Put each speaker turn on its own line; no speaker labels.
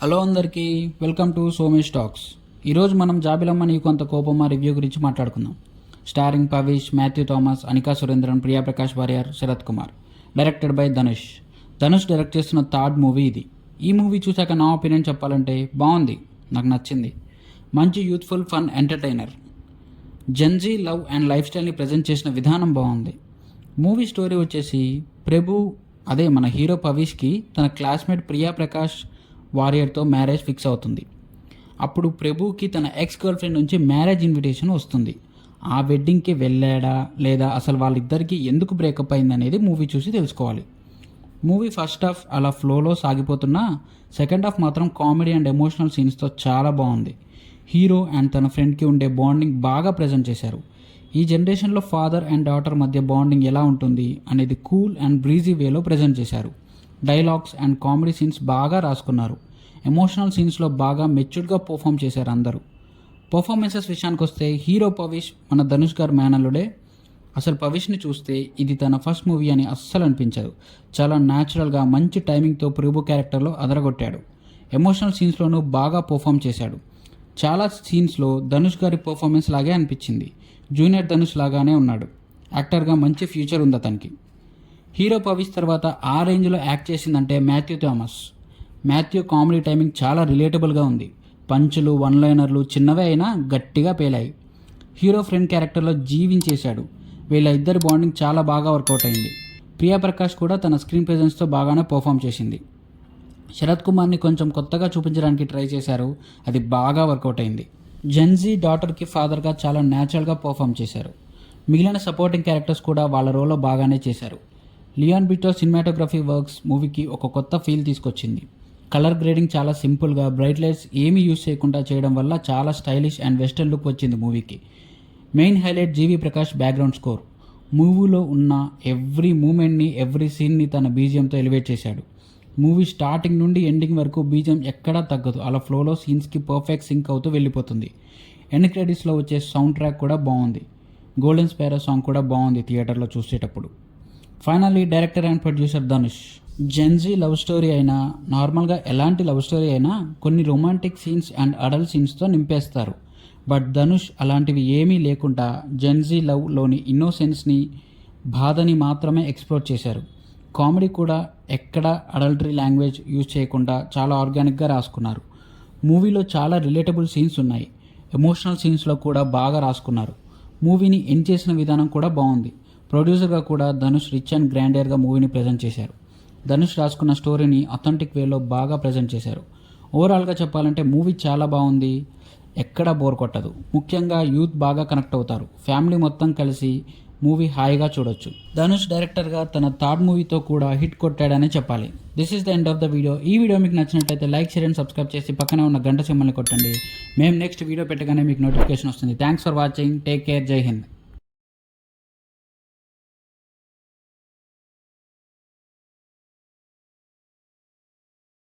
Hello అందరికీ, welcome to Somesh talks. ఈరోజు మనం జాబిలమ్మ నీకు కొంత కోపమా రివ్యూ గురించి మాట్లాడుకుందాం. Starring Pavish, Mathew Thomas, Anikha Surendran, Priya Prakash Warrier, Sarath Kumar. Directed by Dhanush. Dhanush direct చేస్తున్న థర్డ్ మూవీ ఇది. ఈ మూవీ చూశాక నా ఒపీనియన్ చెప్పాలంటే బాగుంది, నాకు నచ్చింది. మంచి youthful fun entertainer. Gen Z love and life స్టైల్ని ప్రజెంట్ చేసిన విధానం బాగుంది. మూవీ స్టోరీ వచ్చేసి అదే మన హీరో పవిష్కి తన క్లాస్మేట్ ప్రియా ప్రకాష్ వారియర్తో మ్యారేజ్ ఫిక్స్ అవుతుంది. అప్పుడు ప్రభుకి తన ఎక్స్ గర్ల్ ఫ్రెండ్ నుంచి మ్యారేజ్ ఇన్విటేషన్ వస్తుంది. ఆ వెడ్డింగ్కి వెళ్ళాడా లేదా, అసలు వాళ్ళిద్దరికీ ఎందుకు బ్రేకప్ అయింది అనేది మూవీ చూసి తెలుసుకోవాలి. మూవీ ఫస్ట్ హాఫ్ అలా ఫ్లోలో సాగిపోతున్నా సెకండ్ హాఫ్ మాత్రం కామెడీ అండ్ ఎమోషనల్ సీన్స్తో చాలా బాగుంది. హీరో అండ్ తన ఫ్రెండ్కి ఉండే బాండింగ్ బాగా ప్రజెంట్ చేశారు. ఈ జనరేషన్లో ఫాదర్ అండ్ డాటర్ మధ్య బాండింగ్ ఎలా ఉంటుంది అనేది కూల్ అండ్ బ్రీజీ వేలో ప్రజెంట్ చేశారు. డైలాగ్స్ అండ్ కామెడీ సీన్స్ బాగా రాసుకున్నారు. ఎమోషనల్ సీన్స్లో బాగా మెచ్యూర్డ్గా పర్ఫామ్ చేశారు అందరూ. పర్ఫార్మెన్సెస్ విషయానికి వస్తే హీరో పవిష్ మన ధనుష్ గారు మేనల్లుడే. అసలు పవిష్ని చూస్తే ఇది తన ఫస్ట్ మూవీ అని అస్సలు అనిపించదు. చాలా న్యాచురల్గా మంచి టైమింగ్తో ప్రభు క్యారెక్టర్లో అదరగొట్టాడు. ఎమోషనల్ సీన్స్లోనూ బాగా పర్ఫామ్ చేశాడు. చాలా సీన్స్లో ధనుష్ గారి పర్ఫార్మెన్స్ లాగే అనిపించింది. జూనియర్ ధనుష్ లాగానే ఉన్నాడు. యాక్టర్గా మంచి ఫ్యూచర్ ఉంది అతనికి. హీరో పవిష్ తర్వాత ఆ రేంజ్లో యాక్ట్ చేసిందంటే Matthew Thomas. Matthew comedy timing చాలా రిలేటబుల్గా ఉంది. పంచులు, వన్ లైనర్లు చిన్నవే అయినా గట్టిగా పేలాయి. హీరో ఫ్రెండ్ క్యారెక్టర్లో జీవించేశాడు. వీళ్ళ ఇద్దరి బాండింగ్ చాలా బాగా వర్కౌట్ అయింది. ప్రియా ప్రకాష్ కూడా తన స్క్రీన్ ప్రెజెన్స్తో బాగానే పర్ఫామ్ చేసింది. శరత్ కుమార్ని కొంచెం కొత్తగా చూపించడానికి ట్రై చేశారు, అది బాగా వర్కౌట్ అయింది. జెన్జీ డాటర్కి ఫాదర్గా చాలా న్యాచురల్గా పర్ఫామ్ చేశారు. మిగిలిన సపోర్టింగ్ క్యారెక్టర్స్ కూడా వాళ్ళ రోల్లో బాగానే చేశారు. లియాన్ బిటో సినిమాటోగ్రఫీ వర్క్స్ మూవీకి ఒక కొత్త ఫీల్ తీసుకొచ్చింది. కలర్ గ్రేడింగ్ చాలా సింపుల్గా, బ్రైట్ లైట్స్ ఏమీ యూజ్ చేయకుండా చేయడం వల్ల చాలా స్టైలిష్ అండ్ వెస్టర్న్ లుక్ వచ్చింది మూవీకి. మెయిన్ హైలైట్ జీవి ప్రకాష్ బ్యాక్గ్రౌండ్ స్కోర్. మూవీలో ఉన్న ఎవ్రీ మూమెంట్ని, ఎవ్రీ సీన్ని తన బీజిఎంతో ఎలివేట్ చేశాడు. మూవీ స్టార్టింగ్ నుండి ఎండింగ్ వరకు బీజిఎం ఎక్కడా తగ్గదు. అలా ఫ్లోలో సీన్స్కి పర్ఫెక్ట్ సింక్ అవుతూ వెళ్ళిపోతుంది. ఎండ్ క్రెడిట్స్లో వచ్చే సౌండ్ ట్రాక్ కూడా బాగుంది. గోల్డెన్ స్పారో సాంగ్ కూడా బాగుంది థియేటర్లో చూసేటప్పుడు. Finally director and producer Dhanush. Gen Z love story అయినా, నార్మల్గా ఎలాంటి లవ్ స్టోరీ అయినా కొన్ని రొమాంటిక్ సీన్స్ అండ్ అడల్ట్ సీన్స్తో నింపేస్తారు. బట్ ధనుష్ అలాంటివి ఏమీ లేకుండా జెన్జీ లవ్లోని ఇన్నోసెన్స్ని, బాధని మాత్రమే ఎక్స్ప్లోర్ చేశారు. కామెడీ కూడా ఎక్కడ అడల్టరీ లాంగ్వేజ్ యూజ్ చేయకుండా చాలా ఆర్గానిక్గా రాసుకున్నారు. మూవీలో చాలా రిలేటబుల్ సీన్స్ ఉన్నాయి. ఎమోషనల్ సీన్స్లో కూడా బాగా రాసుకున్నారు. మూవీని ఎండ్ చేసిన విధానం కూడా బాగుంది. ప్రొడ్యూసర్గా కూడా ధనుష్ రిచ్ అండ్ గ్రాండియర్గా మూవీని ప్రజెంట్ చేశారు. ధనుష్ రాసుకున్న స్టోరీని అథెంటిక్ వేలో బాగా ప్రజెంట్ చేశారు. ఓవరాల్గా చెప్పాలంటే మూవీ చాలా బాగుంది, ఎక్కడా బోర్ కొట్టదు. ముఖ్యంగా యూత్ బాగా కనెక్ట్ అవుతారు. ఫ్యామిలీ మొత్తం కలిసి మూవీ హాయిగా చూడొచ్చు. ధనుష్ డైరెక్టర్గా తన థర్డ్ మూవీతో కూడా హిట్ కొట్టాడనే చెప్పాలి. This is the end of the video. ఈ వీడియో మీకు నచ్చినట్లయితే లైక్, షేర్ అండ్ సబ్స్క్రైబ్ చేసి పక్కనే ఉన్న గంట సింబల్ని కొట్టండి. మేము నెక్స్ట్ వీడియో పెట్టగానే మీకు నోటిఫికేషన్ వస్తుంది. Thanks for watching. Take care. జై హింద్.